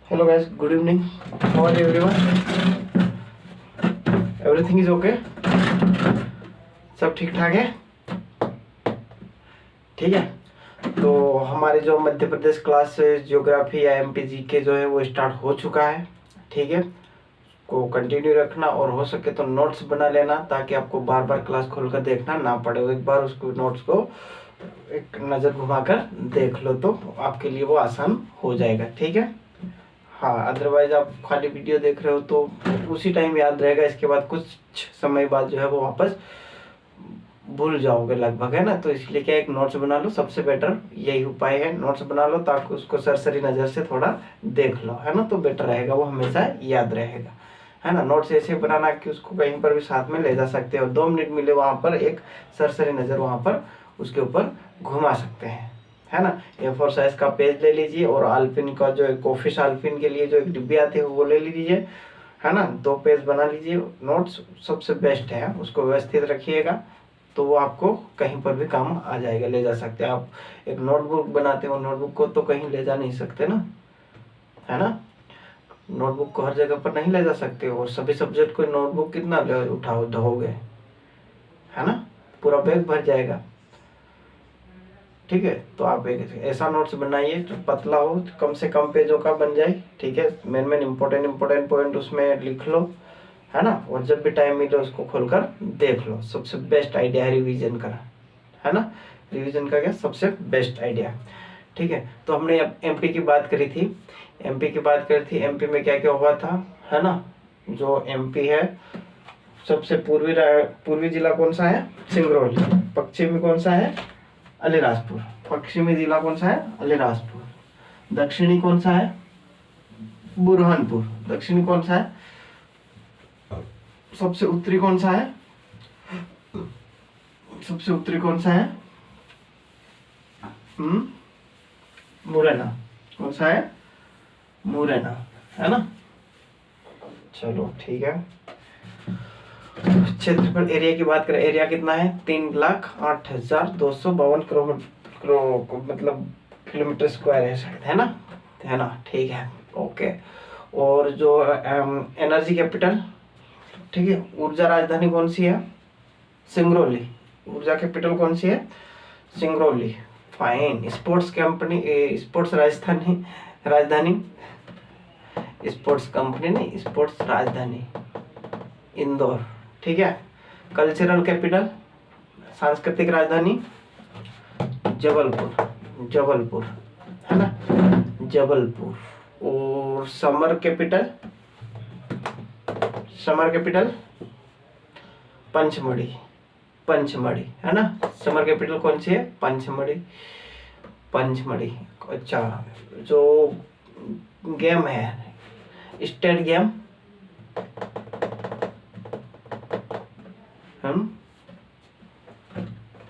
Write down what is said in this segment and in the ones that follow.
Hello guys, good evening. How are you everyone? Everything is okay? सब ठीक ठाक है? ठीक है। तो हमारे जो मध्य प्रदेश क्लास ज्योग्राफी या एमपीजी के जो है वो स्टार्ट हो चुका है। ठीक है, को कंटिन्यू रखना और हो सके तो नोट्स बना लेना ताकि आपको बार बार क्लास खोलकर देखना ना पड़े। एक बार उसको नोट्स को एक नज़र घुमाकर देख लो तो आपके लिए वो आसान हो जाएगा। ठीक है, हाँ, अदरवाइज आप खाली वीडियो देख रहे हो तो उसी टाइम याद रहेगा, इसके बाद कुछ समय बाद जो है वो वापस भूल जाओगे लगभग, है ना। तो इसलिए क्या, एक नोट्स बना लो, सबसे बेटर यही उपाय है। नोट्स बना लो ताकि उसको सरसरी नज़र से थोड़ा देख लो, है ना, तो बेटर रहेगा, वो हमेशा याद रहेगा, है ना। नोट्स ऐसे बनाना कि उसको कहीं पर भी साथ में ले जा सकते हो, 2 मिनट मिले वहाँ पर एक सरसरी नज़र वहाँ पर उसके ऊपर घुमा सकते हैं, है ना। A4 साइज का पेज ले लीजिए और आल्पिन का जो एक ऑफिस आल्पिन के लिए जो एक डिब्बी आती है वो ले लीजिए, है ना। 2 पेज बना लीजिए। नोट्स सबसे बेस्ट है, उसको व्यवस्थित रखिएगा तो वो आपको कहीं पर भी काम आ जाएगा, ले जा सकते हैं। आप एक नोटबुक बनाते हो, नोटबुक को तो कहीं ले जा नहीं सकते ना, है ना। नोटबुक को हर जगह पर नहीं ले जा सकते और सभी सब्जेक्ट को नोटबुक कितना उठाओ ढोगे, है ना, पूरा बैग भर जाएगा। ठीक है, तो आप एक ऐसा नोट्स बनाइए जो पतला हो, कम से कम पेजों का बन जाए। ठीक है, मेन इम्पोर्टेंट पॉइंट उसमें लिख लो, है ना, और जब भी टाइम मिले उसको खोलकर देख लो। सबसे बेस्ट आइडिया है रिवीजन का, है ना। रिवीजन का क्या सबसे बेस्ट आइडिया। ठीक है, तो हमने एमपी की बात करी थी। एमपी में क्या क्या हुआ था, है ना। जो एमपी है, सबसे पूर्वी जिला कौन सा है? सिंगरौली। पश्चिमी कौन सा है? अलीराजपुर। पश्चिमी जिला कौन सा है? अलीराजपुर। दक्षिणी कौन सा है? बुरहानपुर। दक्षिणी कौन सा है? सबसे उत्तरी कौन सा है? सबसे उत्तरी कौन सा है? मुरैना। कौन सा है? मुरैना, है ना। चलो ठीक है। क्षेत्रफल एरिया की बात करें, एरिया कितना है? 3,08,252 मतलब किलोमीटर स्क्वायर है शायद, है ना, ठीक है, ओके। और जो एनर्जी कैपिटल, ठीक है, ऊर्जा राजधानी कौन सी है? सिंगरौली। ऊर्जा कैपिटल कौन सी है? Singrauli. Fine. Sports company, sports राजधानी, स्पोर्ट्स कंपनी नहीं, स्पोर्ट्स राजधानी इंदौर। ठीक है। कल्चरल कैपिटल, सांस्कृतिक राजधानी जबलपुर, है ना, जबलपुर। और समर कैपिटल पंचमढ़ी, है ना। समर कैपिटल कौन सी है? पंचमढ़ी। अच्छा, जो गेम है, स्टेट गेम,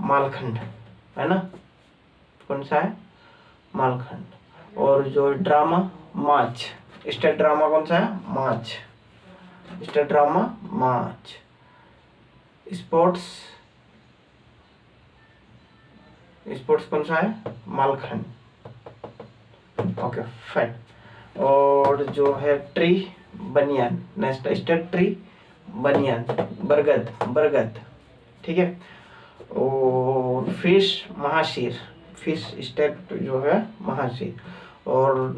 मालखंड, है ना। कौन सा है? मालखंड। और जो ड्रामा, मार्च। स्टेट ड्रामा कौन सा है? Maach. State drama Maach. Sports कौन सा है? मालखंड। Okay fine. और जो है ट्री, बनियान। नेक्स्ट स्टेट ट्री, बनियान, बरगद। ठीक है। और फिश, महाशीर। फिश स्टेट जो है महाशीर। और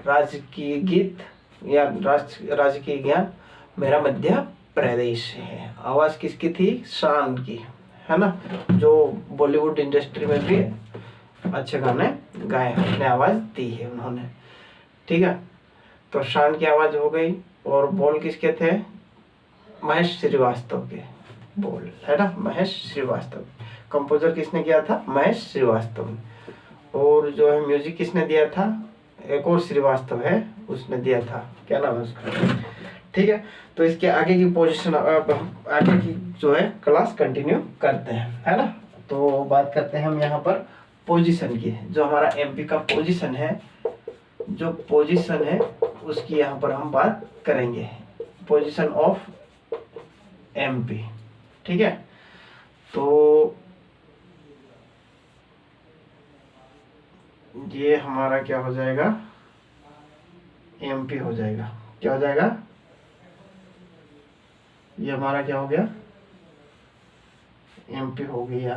राजकीय गीत या राजकीय ज्ञान, मेरा मध्य प्रदेश है। आवाज किसकी थी? शान की, है ना, जो बॉलीवुड इंडस्ट्री में भी अच्छे गाने गाए, अपने आवाज दी है उन्होंने। ठीक है, तो शान की आवाज हो गई। और बोल किसके थे? महेश श्रीवास्तव के बोल, है ना, महेश श्रीवास्तव। कंपोजर किसने किया था? महेश श्रीवास्तव ने। और जो है म्यूजिक किसने दिया था? एक और श्रीवास्तव है, उसने दिया था, क्या नाम है उसका? ठीक है, तो इसके आगे की पोजीशन, आगे की जो है क्लास कंटिन्यू करते हैं, है ना। तो बात करते हैं हम यहाँ पर पोजीशन की। जो हमारा एमपी का पोजीशन है, उसकी यहाँ पर हम बात करेंगे। पोजीशन ऑफ एमपी, ठीक है। तो ये हमारा क्या हो जाएगा? एमपी हो जाएगा। क्या हो जाएगा? ये हमारा क्या हो गया? एमपी हो गया।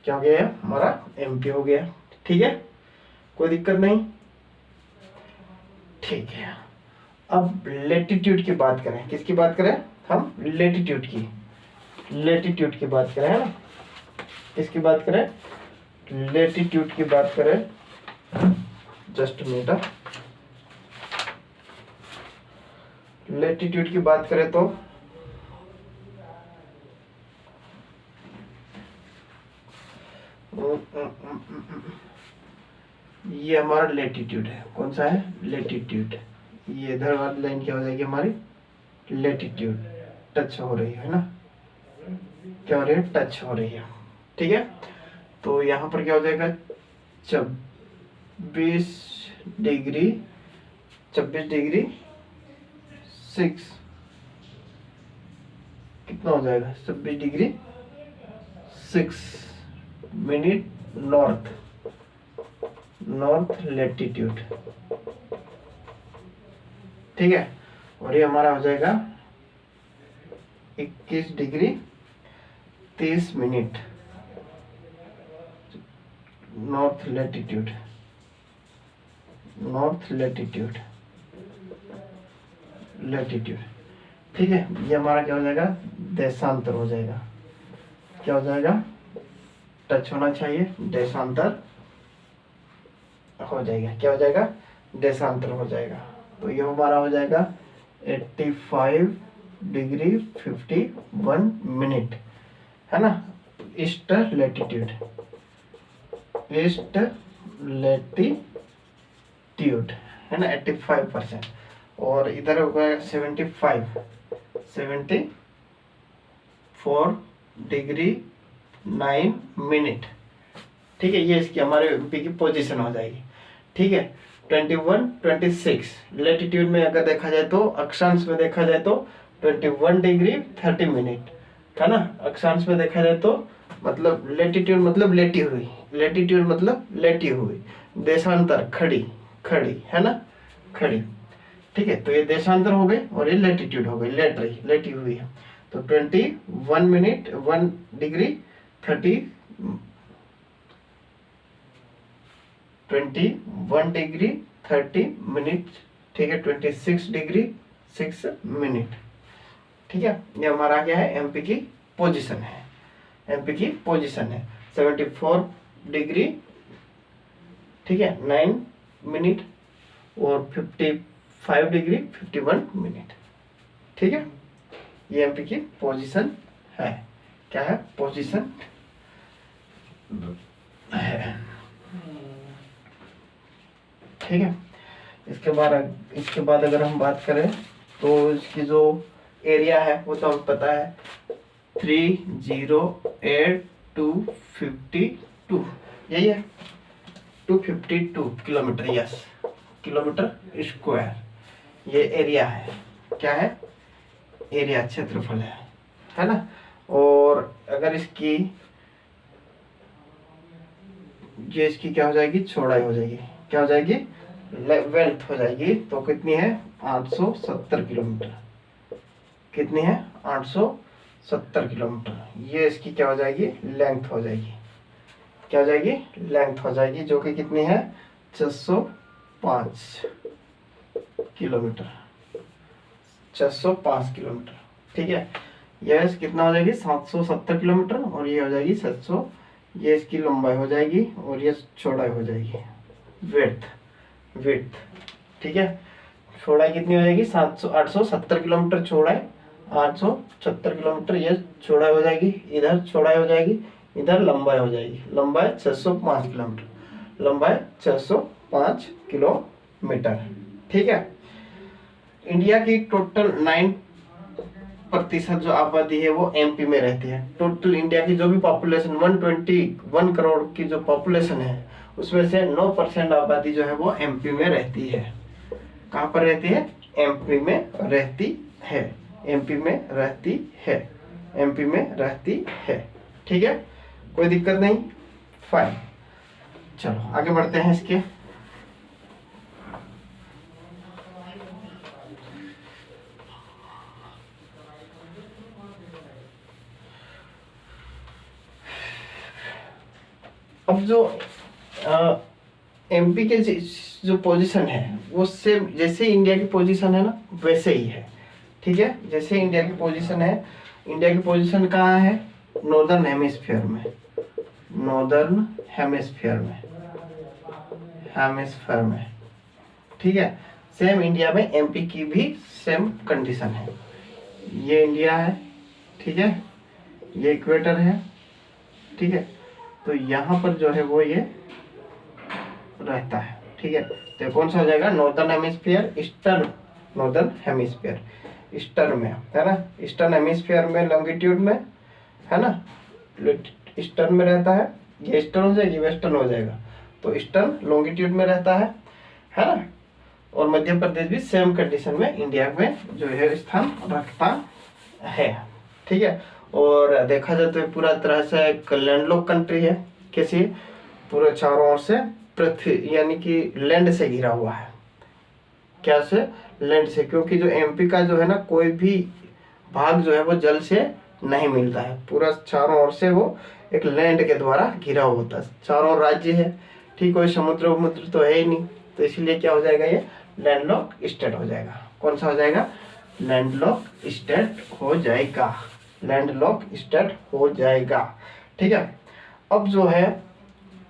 क्या हो गया? हमारा एमपी हो गया। ठीक है, कोई दिक्कत नहीं। ठीक है, अब लेटीट्यूड की बात करें। किसकी बात करें हम? लेटीट्यूड की। लेटीट्यूड की बात करें, है ना? किसकी बात करें? लेटीट्यूड की बात करें। Just minute. लेटीट्यूड की बात करें तो ये हमारा लेटीट्यूड है। कौन सा है? लेटीट्यूड। ये इधर वाली लाइन क्या हो जाएगी हमारी? लेटीट्यूड। टच हो रही है ना? क्या हो रही है? टच हो रही है। ठीक है, तो यहाँ पर क्या हो जाएगा? 26 डिग्री 6 कितना हो जाएगा? 26 डिग्री 6 मिनट नॉर्थ लेटीट्यूड। ठीक है, और ये हमारा हो जाएगा 21 डिग्री 30 मिनट नॉर्थ लेटीट्यूड। ठीक है, ये हमारा क्या हो जाएगा? देशांतर हो जाएगा। क्या हो जाएगा? टच होना चाहिए, देशांतर हो जाएगा। क्या हो जाएगा? देशांतर हो जाएगा। तो ये हमारा हो जाएगा 85 डिग्री 51 मिनट, है ना? ईस्ट लेटीट्यूड है ना, 85%। और इधर होगा 74 डिग्री 9 मिनट। ठीक है, ये इसकी हमारे एमपी की पोजीशन हो जाएगी। ठीक है, 21 26 लेटीट्यूड में अगर देखा जाए तो, अक्षांश में देखा जाए तो 21 डिग्री 30 मिनट, है ना? अक्षांश में देखा जाए तो मतलब लेटीट्यूड मतलब लेटी हुई, लेटीट्यूड मतलब लेटी हुई, देशांतर खड़ी, है ना? खड़ी। ठीक है, तो ये देशांतर हो गई और ये लेटीट्यूड हो गई, लेट रही, लेटी हुई है। तो 21 मिनट 1 डिग्री 30 21 डिग्री 30 मिनट। ठीक है, 26 डिग्री 6 मिनट। ठीक है, ये हमारा क्या है? एमपी की पोजीशन है। एमपी की पोजीशन है 74 डिग्री, ठीक है, 9 मिनट और 55 डिग्री 51 मिनट। ठीक है, ये एमपी की पोजीशन है। क्या है? पोजीशन है। ठीक है, इसके बाद अगर हम बात करें तो इसकी जो एरिया है वो तो हमें पता है 308,252, यही है 252 किलोमीटर। यस, किलोमीटर स्क्वायर ये एरिया है। क्या है? एरिया, क्षेत्रफल है ना? और अगर इसकी इसकी क्या हो जाएगी? चौड़ाई हो जाएगी। क्या हो जाएगी? वेल्थ हो जाएगी। तो कितनी है? 870 किलोमीटर। कितनी है? 870 किलोमीटर। ये इसकी क्या हो जाएगी? लेंथ हो जाएगी। क्या हो जाएगी? लेंथ हो जाएगी, जो कि कितनी है? 605 किलोमीटर। 605 किलोमीटर। ठीक है, यह कितना हो जाएगी? 770 किलोमीटर और ये हो जाएगी 700। ये इसकी लंबाई हो जाएगी और ये चौड़ाई हो जाएगी, विड्थ। ठीक है, चौड़ाई कितनी हो जाएगी? 870 किलोमीटर चौड़ाई, 870 किलोमीटर ये चौड़ाई हो जाएगी। इधर चौड़ाई हो जाएगी, इधर लंबाई हो जाएगी। लंबाई 605 किलोमीटर, लंबाई 605 किलोमीटर। ठीक है, इंडिया की टोटल 9% जो आबादी है वो एमपी में रहती है। टोटल इंडिया की जो भी पॉपुलेशन 121 करोड़ की जो पॉपुलेशन है उसमें से 9% आबादी जो है वो एमपी में रहती है। कहाँ पर रहती है? एमपी में रहती है। एमपी में रहती है। एमपी में रहती है। ठीक है, कोई दिक्कत नहीं। फाइन, चलो आगे बढ़ते हैं। इसके अब जो एमपी के जो पोजीशन है वो सेम जैसे इंडिया की पोजीशन है ना वैसे ही है, ठीक है। जैसे इंडिया की पोजीशन है, इंडिया की पोजीशन कहाँ है, नॉर्दर्न हेमिस्फीयर में, नॉर्दर्न हेमिस्फीयर में, ठीक है। सेम इंडिया में एमपी की भी सेम कंडीशन है। ये इंडिया है, ठीक है, ये इक्वेटर है, ठीक है। तो यहाँ पर जो है वो ये रहता है, ठीक है। तो कौन सा हो जाएगा, northern hemisphere, eastern, northern hemisphere eastern में है ना, ईस्टर्न हेमिस्फीयर में लॉन्गिट्यूड में है ना, ईस्टर्न में रहता है। ये ईस्टर्न हो जाएगी, वेस्टर्न हो जाएगा, तो ईस्टर्न लॉन्गिट्यूड में रहता है ना। और मध्य प्रदेश भी सेम कंडीशन में इंडिया में जो है स्थान रखता है, ठीक है। और देखा जाए तो पूरा तरह से एक लैंडलॉक कंट्री है। कैसी, पूरे चारों ओर से पृथ्वी यानी कि लैंड से घिरा हुआ है। क्या से, लैंड से, क्योंकि जो एमपी का जो है ना कोई भी भाग जो है वो जल से नहीं मिलता है, पूरा चारों ओर से वो एक लैंड के द्वारा घिरा हुआ होता है। चारों ओर राज्य है, ठीक, कोई समुद्र वमुद्र तो है ही नहीं, तो इसीलिए क्या हो जाएगा, ये लैंडलॉक स्टेट हो जाएगा। कौन सा हो जाएगा, लैंडलॉक स्टेट हो जाएगा, लैंडलॉक स्टेट हो जाएगा, ठीक है। अब जो है,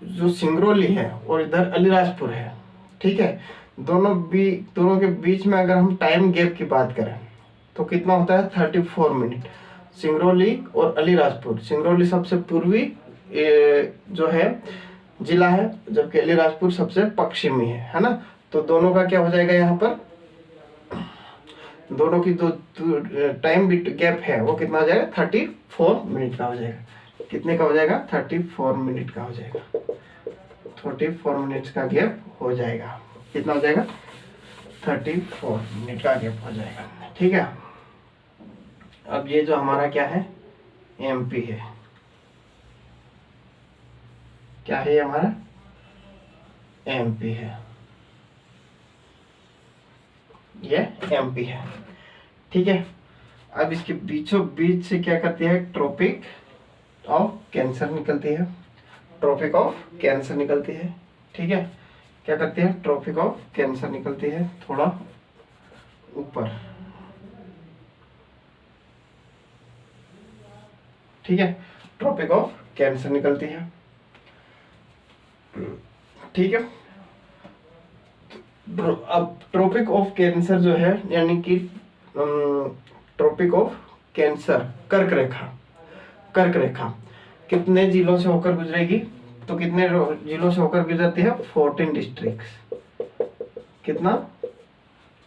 जो सिंगरौली है और इधर अलीराजपुर है, ठीक है, दोनों के बीच में अगर हम टाइम गैप की बात करें तो कितना होता है, 34 मिनट। सिंगरौली और अलीराजपुर, सिंगरौली सबसे पूर्वी जो है जिला है, जबकि अलीराजपुर सबसे पश्चिमी है ना। तो दोनों का क्या हो जाएगा, यहाँ पर दोनों की जो टाइम गैप है वो कितना हो जाएगा, 34 मिनट का हो जाएगा। कितने का हो जाएगा, 34 मिनट का हो जाएगा, 34 मिनट का गैप हो जाएगा। कितना हो जाएगा, 34 मिनट का गैप हो जाएगा, ठीक है। अब ये जो हमारा क्या है, एमपी है, क्या है हमारा, एमपी है, ये एमपी है, ठीक है। अब इसके बीचों बीच से क्या करती है, ट्रॉपिक ऑफ कैंसर निकलती है, ट्रॉपिक ऑफ कैंसर निकलती है, ठीक है। क्या करती है, ट्रॉपिक ऑफ कैंसर निकलती है, थोड़ा ऊपर, ठीक है, ट्रॉपिक ऑफ कैंसर निकलती है, ठीक है। अब ट्रॉपिक ऑफ कैंसर जो है यानी कि ट्रॉपिक ऑफ कैंसर, कर्क रेखा कितने जिलों से होकर गुजरेगी, तो कितने जिलों से होकर गुजरती है, 14 डिस्ट्रिक्ट्स। कितना,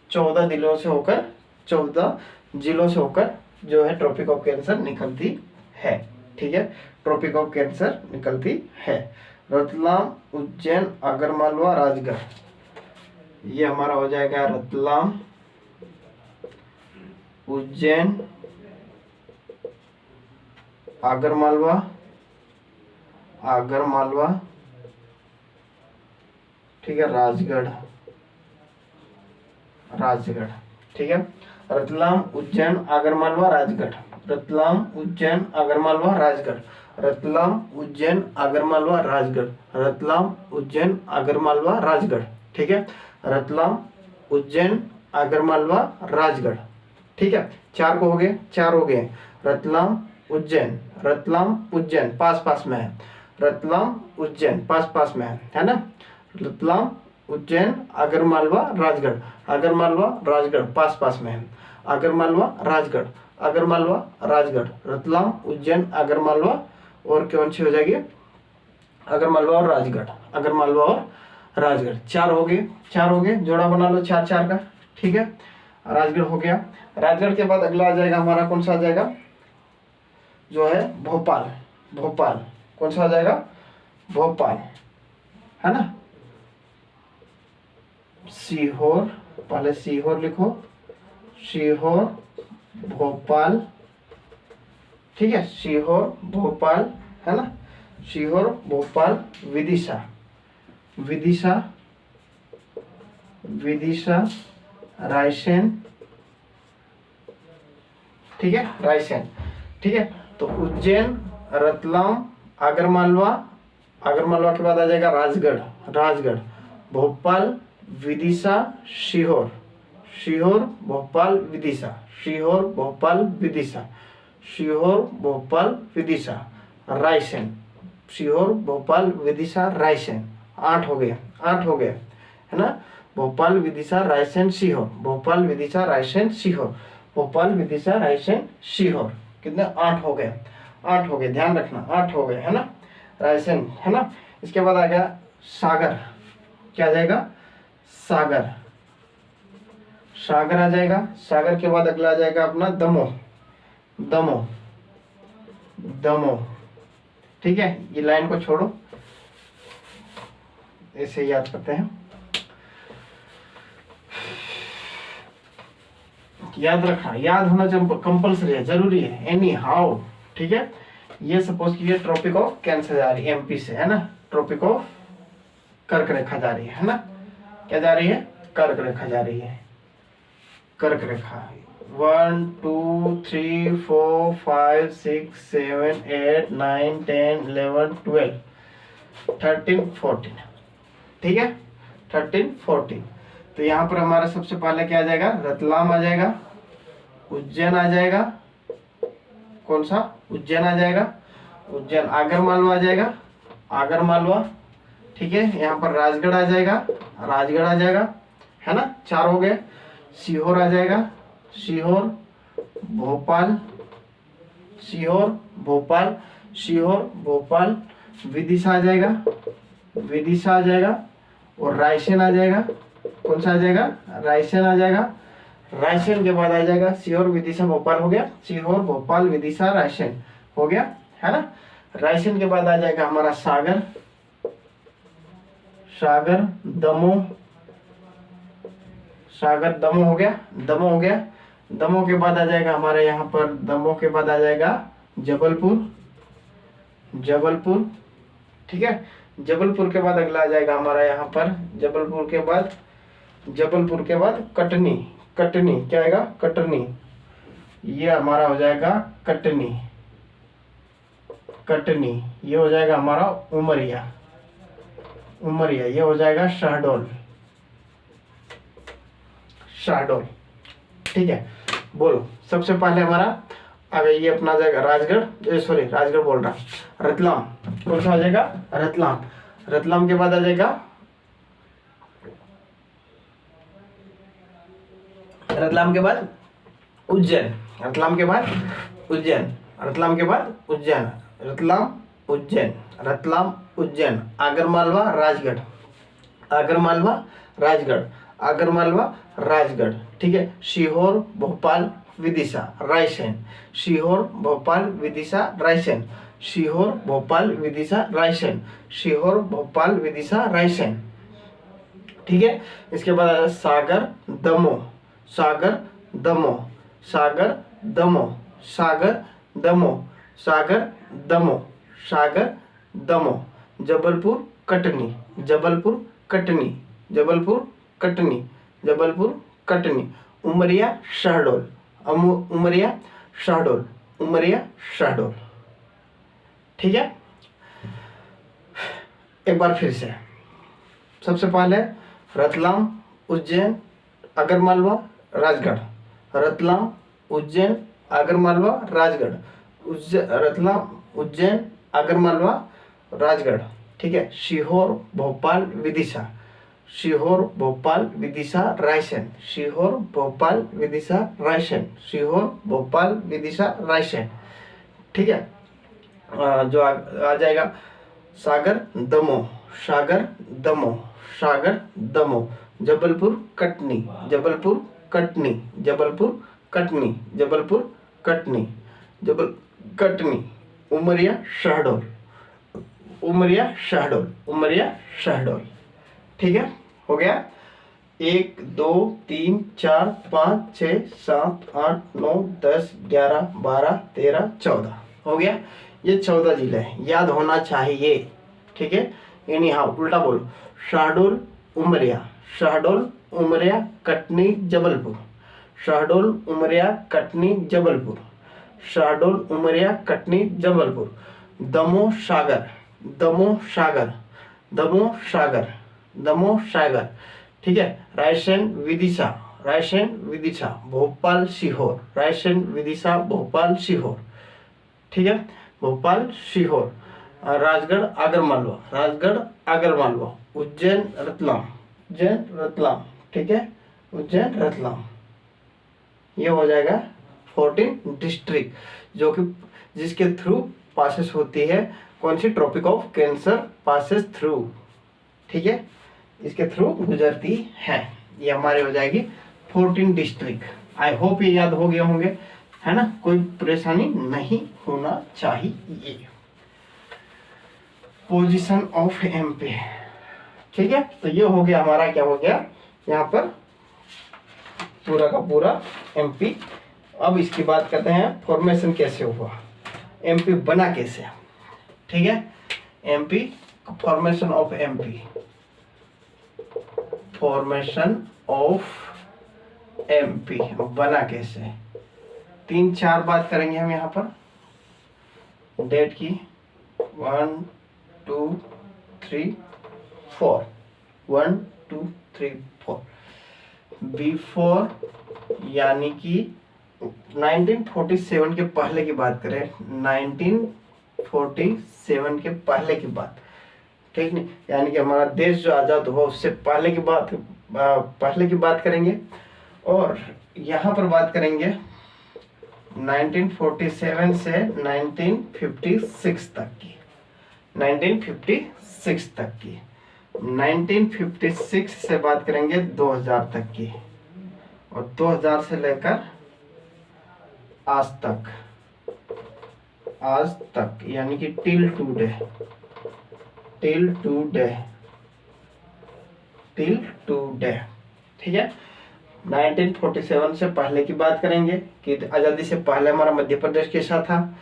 14 जिलों से होकर, 14 जिलों से होकर जो है ट्रॉपिक ऑफ कैंसर निकलती है, ठीक है। ट्रॉपिक ऑफ कैंसर निकलती है, रतलाम, उज्जैन, आगरमालवा, राजगढ़, ये हमारा हो जाएगा रतलाम, उज्जैन, आगरमालवा, ठीक है, राजगढ़, ठीक है। रतलाम, उज्जैन, आगरमालवा, राजगढ़, रतलाम, उज्जैन, आगरमालवा, राजगढ़, रतलाम, उज्जैन, आगरमालवा, राजगढ़, रतलाम, उज्जैन, आगरमालवा, राजगढ़, ठीक है। रतलाम, उज्जैन, आगरमालवा, राजगढ़, ठीक है। चार हो गए, रतलाम, उज्जैन पास में है, रतलाम, उज्जैन पास में है ना। रतलाम, उज्जैन, आगरमालवा, राजगढ़, राजगढ़ पास में है, आगरमालवा, राजगढ़, रतलाम, उज्जैन, आगरमालवा, और कौन सी हो जाएगी, आगरमालवा और राजगढ़, चार हो गए, जोड़ा बना लो चार का, ठीक है। राजगढ़ हो गया। राजगढ़ के बाद अगला आ जाएगा हमारा, कौन सा आ जाएगा, जो है भोपाल, कौन सा आ जाएगा, भोपाल, है ना। सीहोर, पहले सीहोर लिखो, सीहोर, भोपाल, ठीक है, सीहोर, भोपाल, है ना, सीहोर, भोपाल, विदिशा, रायसेन, ठीक है, रायसेन, ठीक है। तो उज्जैन, रतलाम, आगरमालवा, आगर मालवा के बाद आ जाएगा राजगढ़, राजगढ़, भोपाल, विदिशा, सीहोर, सीहोर, भोपाल, विदिशा, सीहोर, भोपाल, विदिशा, सीहोर, भोपाल, विदिशा, रायसेन, सीहोर, भोपाल, विदिशा, रायसेन। 8 हो गए, 8 हो गए, है ना। भोपाल, विदिशा, रायसेन, सीहोर, भोपाल, विदिशा, रायसेन, सीहोर, भोपाल, विदिशा, रायसेन, सीहोर। कितने? 8 हो गए, 8 हो गए, ध्यान रखना 8 हो गए, है ना। रायसेन, है ना। इसके बाद आ गया सागर, क्या आ जाएगा? सागर, सागर आ जाएगा। सागर के बाद अगला आ जाएगा अपना दमोह, दमोह, दमोह। ठीक है, ये लाइन को छोड़ो, ऐसे याद करते हैं। याद रखना, याद होना कंपल्सरी है, जरूरी है, एनी हाउ। ठीक है, ये सपोज कीजिए ट्रॉपिक ऑफ कैंसर जा रही है एमपी से, है ना। ट्रॉपिक ऑफ कर्क रेखा जा रही है ना। क्या जा रही है? कर्क रेखा जा रही है, कर्क रेखा। 1 2 3 4 5 6 7 8 9 10 11 12 13 14। ठीक है, 13 14। तो यहाँ पर हमारा सबसे पहले क्या आ जाएगा? रतलाम आ जाएगा, उज्जैन आ जाएगा। कौन सा? उज्जैन आ जाएगा, उज्जैन। आगर मालवा आ जाएगा, आगर मालवा। ठीक है, यहाँ पर राजगढ़ आ जाएगा, राजगढ़ आ जाएगा, है ना। 4 हो गए। सीहोर आ जाएगा, सीहोर, भोपाल, सीहोर, भोपाल, सीहोर, भोपाल, विदिशा आ जाएगा, विदिशा आ जाएगा, और रायसेन आ जाएगा। कौन सा आ जाएगा? रायसेन आ जाएगा। रायसेन के बाद आ जाएगा सीहोर, विदिशा, भोपाल हो गया। सीहोर, भोपाल, विदिशा, रायसेन हो गया, है ना। रायसेन के बाद आ जाएगा हमारा सागर, सागर, दमोह, सागर, दमोह हो गया, दमोह हो गया। दमोह के बाद आ जाएगा हमारे यहाँ पर, दमोह के बाद आ जाएगा जबलपुर, जबलपुर। ठीक है, जबलपुर के बाद अगला आ जाएगा हमारा यहाँ पर, जबलपुर के बाद, जबलपुर के बाद कटनी, कटनी क्या आएगा? कटनी। ये हमारा हो जाएगा कटनी, कटनी। ये हो जाएगा हमारा उमरिया, उमरिया। ये हो जाएगा शहडोल, शहडोल। ठीक है, बोलो। सबसे पहले हमारा अब ये अपना जाएगा राजगढ़, सॉरी राजगढ़ बोल रहा, रतलाम। कौन सा आ जाएगा? रतलाम। रतलाम के बाद आ जाएगा, रतलाम के बाद उज्जैन, रतलाम के बाद उज्जैन, रतलाम के बाद उज्जैन, रतलाम, उज्जैन, रतलाम, उज्जैन। आगर मालवा, राजगढ़, आगर मालवा, राजगढ़, आगर मालवा, राजगढ़। ठीक है, सीहोर, भोपाल, विदिशा, रायसेन, सीहोर, भोपाल, विदिशा, रायसेन, सीहोर, भोपाल, विदिशा, रायसेन, सीहोर, भोपाल, विदिशा, रायसेन। ठीक है, इसके बाद सागर, दमोह, सागर, दमोह, सागर, दमोह, सागर, दमोह, सागर, दमोह, सागर, दमोह। जबलपुर, कटनी, जबलपुर, कटनी, जबलपुर, कटनी, जबलपुर, कटनी। उमरिया, शहडोल, उमरिया, शहडोल, उमरिया, शहडोल। ठीक है, एक बार फिर से। सबसे पहले रतलाम, उज्जैन, आगर मालवा, राजगढ़, रतलाम, उज्जैन, आगर मालवा, राजगढ़, रतलाम, उज्जैन, आगर मालवा, राजगढ़। ठीक है, सीहोर, भोपाल, विदिशा, सीहोर, भोपाल, विदिशा, रायसेन, सीहोर, भोपाल, विदिशा, रायसेन, सीहोर, भोपाल, विदिशा, रायसेन। ठीक है, जो आ जाएगा सागर, दमोह, सागर, दमोह, सागर, दमोह। जबलपुर, कटनी, जबलपुर, कटनी, जबलपुर, कटनी, जबलपुर, कटनी, कटनी। उमरिया, शहडोल, उमरिया, शहडोल, उमरिया, शहडोल। ठीक है, हो गया। 1 2 3 4 5 6 7 8 9 10 11 12 13 14 हो गया। ये 14 जिले हैं, याद होना चाहिए। ठीक है, यानी हाँ उल्टा बोलो। शहडोल, उमरिया, शहडोल, उमरिया, कटनी, जबलपुर, शहडोल, उमरिया, कटनी, जबलपुर, शहडोल, उमरिया, कटनी, जबलपुर। दमोह, सागर, दमोह सागर, दमोह सागर, दमोह सागर, ठीक है। रायसेन विदिशा, रायसेन विदिशा, भोपाल सीहोर, रायसेन विदिशा, भोपाल सीहोर, ठीक है, भोपाल सीहोर। राजगढ़ आगरमालवा, राजगढ़ आगरमालवा, उज्जैन रतलाम, उज्जैन रतलाम, ठीक है, उज्जैन रतलाम। ये हो जाएगा 14 डिस्ट्रिक्ट जो कि जिसके थ्रू पासेस होती है कौन सी, tropic of cancer passes through, ठीक है, इसके थ्रू गुजरती है। ये हमारे हो जाएगी 14 डिस्ट्रिक्ट। आई होप ये याद हो गए होंगे, है ना, कोई परेशानी नहीं होना चाहिए। पोजीशन ऑफ एमपी, ठीक है, तो ये हो गया हमारा, क्या हो गया यहाँ पर पूरा का पूरा एमपी। अब इसकी बात करते हैं फॉर्मेशन कैसे हुआ, एमपी बना कैसे, ठीक है। MP, formation of MP, formation of MP बना कैसे, 3-4 बात करेंगे हम यहाँ पर डेट की। 1 2 3 4, 1 2 3 4। बिफोर यानी कि 1947 के पहले की बात करें, 1947 के पहले की बात, ठीक नहीं, यानी कि हमारा देश जो आज़ाद हुआ उससे पहले की बात करेंगे। और यहाँ पर बात करेंगे 1947 से 1956 तक की, 1956 तक की, 1956 से बात करेंगे 2000 तक की, और 2000 से लेकर आज तक यानी कि टिल टुडे, ठीक है। 1947 से पहले की बात करेंगे कि आज़ादी से पहले हमारा मध्य प्रदेश कैसा था।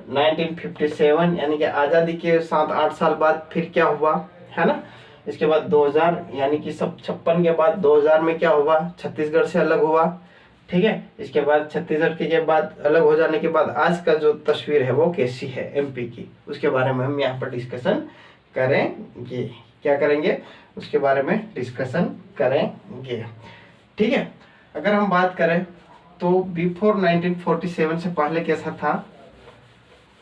1957 यानी कि आज़ादी के 7-8 साल बाद फिर क्या हुआ, है ना। इसके बाद 2000 यानी कि सब 56 के बाद 2000 में क्या हुआ, छत्तीसगढ़ से अलग हुआ, ठीक है। इसके बाद छत्तीसगढ़ के बाद अलग हो जाने के बाद आज का जो तस्वीर है वो कैसी है एमपी की, उसके बारे में हम यहाँ पर डिस्कशन करेंगे। क्या करेंगे, उसके बारे में डिस्कशन करेंगे, ठीक है। अगर हम बात करें तो बिफोर 1947 से पहले कैसा था,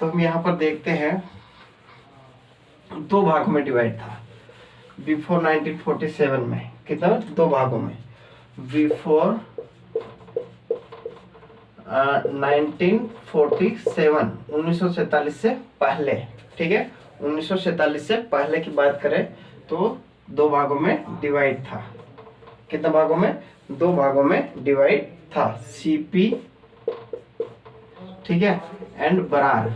तो हम यहाँ पर देखते हैं 2 भागों में डिवाइड था। बिफोर 1947 में कितना, 2 भागों में। बिफोर 1947 से पहले, ठीक है, 1947 से पहले की बात करें तो 2 भागों में डिवाइड था। कितने भागों में, 2 भागों में डिवाइड था। सीपी, ठीक है, and Berar,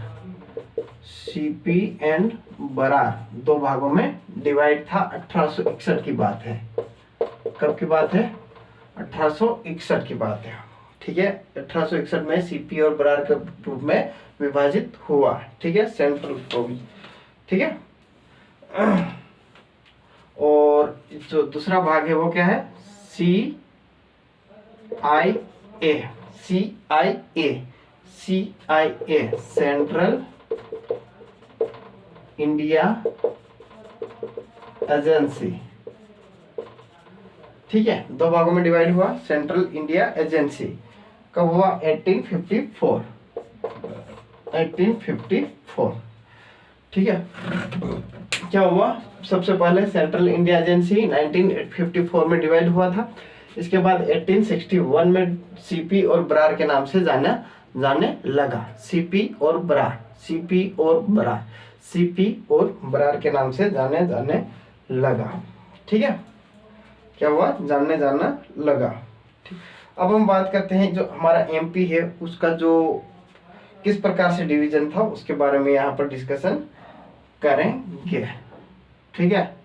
CP and Berar 2 भागों में डिवाइड था। 1861 की बात है। कब की बात है, 1861 की बात है, ठीक है। 1861 में सीपी और बरार के रूप में विभाजित हुआ, ठीक है, सेंट्रल प्रोविंस, ठीक है। और जो दूसरा भाग है वो क्या है, CIA, सेंट्रल इंडिया एजेंसी, ठीक है। 2 भागों में डिवाइड हुआ। सेंट्रल इंडिया एजेंसी कब हुआ, 1854, ठीक है। क्या हुआ, सबसे पहले सेंट्रल इंडिया एजेंसी 1954 में डिवाइड हुआ था। इसके बाद 1861 में सीपी और बरार के नाम से जाने लगा। सीपी और बरार के नाम से जाने लगा, ठीक है। क्या हुआ, जाना लगा, ठीक। अब हम बात करते हैं जो हमारा एमपी है उसका जो किस प्रकार से डिवीजन था उसके बारे में यहाँ पर डिस्कशन करेंगे, ठीक है।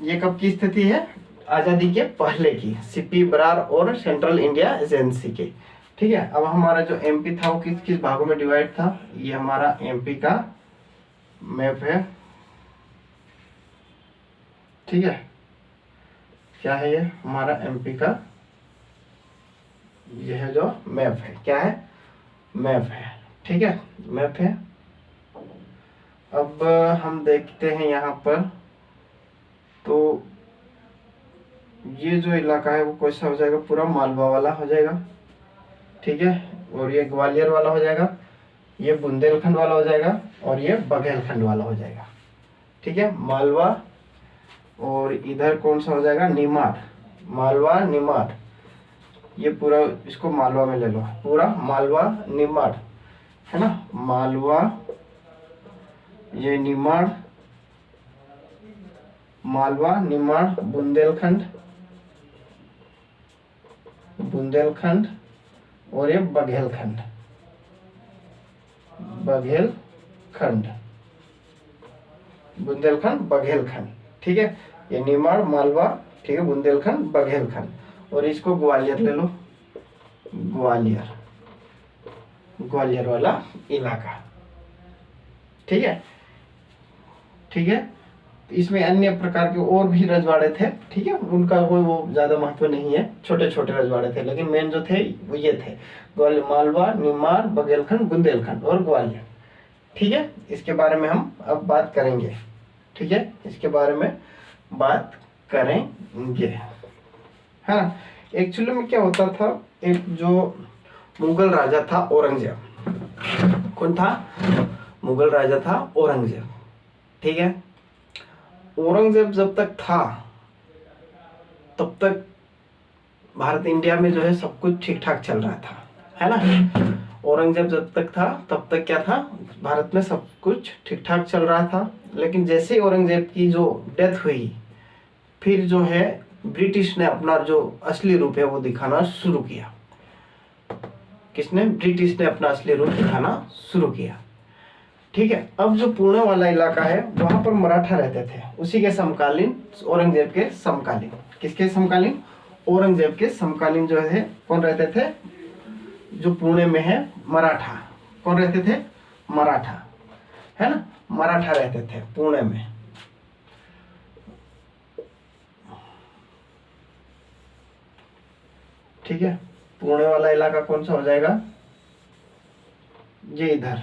ये कब की स्थिति है, आजादी के पहले की, सीपी बरार और सेंट्रल इंडिया एजेंसी की, ठीक है। अब हमारा जो एमपी था वो किस किस भागों में डिवाइड था, ये हमारा एमपी का मैप है, ठीक है। क्या है ये हमारा एमपी का, यह जो मैप है, क्या है, मैप है, ठीक है, मैप है। अब हम देखते हैं यहाँ पर, तो ये जो इलाका है वो कैसा हो जाएगा, पूरा मालवा वाला हो जाएगा, ठीक है। और ये ग्वालियर वाला हो जाएगा, ये बुंदेलखंड वाला हो जाएगा, और ये बघेलखंड वाला हो जाएगा, ठीक है। मालवा, और इधर कौन सा हो जाएगा, निमाड़, मालवा निमाड़, ये पूरा इसको मालवा में ले लो, पूरा मालवा निमाड़, है ना। मालवा, ये निमाड़, मालवा निमाड़, बुंदेलखंड, बुंदेलखंड, और ये बघेलखंड, बघेलखंड, बुंदेलखंड बघेलखंड, ठीक है। ये निमाड़, मालवा, ठीक है, बुंदेलखंड, बघेलखंड, और इसको ग्वालियर ले लो, ग्वालियर, ग्वालियर वाला इलाका, ठीक है, ठीक है। इसमें अन्य प्रकार के और भी रजवाड़े थे, ठीक है, उनका कोई वो ज्यादा महत्व नहीं है, छोटे छोटे रजवाड़े थे, लेकिन मेन जो थे वो ये थे, ग्वालियर, मालवा, निमाड़, बघेलखंड, बुंदेलखंड और ग्वालियर, ठीक है। इसके बारे में हम अब बात करेंगे, ठीक है, इसके बारे में बात करेंगे, है ना। एक्चुअली में क्या होता था, एक जो मुगल राजा था औरंगजेब, कौन था, मुगल राजा था औरंगजेब, ठीक है। औरंगजेब जब तक था तब तक भारत इंडिया में जो है सब कुछ ठीक ठाक चल रहा था, है ना। औरंगजेब जब तक था तब तक क्या था, भारत में सब कुछ ठीक ठाक चल रहा था। लेकिन जैसे ही औरंगजेब की जो डेथ हुई, फिर जो है ब्रिटिश ने अपना जो असली रूप है वो दिखाना शुरू किया। किसने, ब्रिटिश ने अपना असली रूप दिखाना शुरू किया, ठीक है। अब जो पुणे वाला इलाका है वहां पर मराठा रहते थे, उसी के समकालीन, औरंगजेब के समकालीन, किसके समकालीन, औरंगजेब के समकालीन जो है कौन रहते थे, जो पुणे में है मराठा, कौन रहते थे, मराठा, है ना, मराठा रहते थे पुणे में, ठीक है। पुणे वाला इलाका कौन सा हो जाएगा, ये इधर,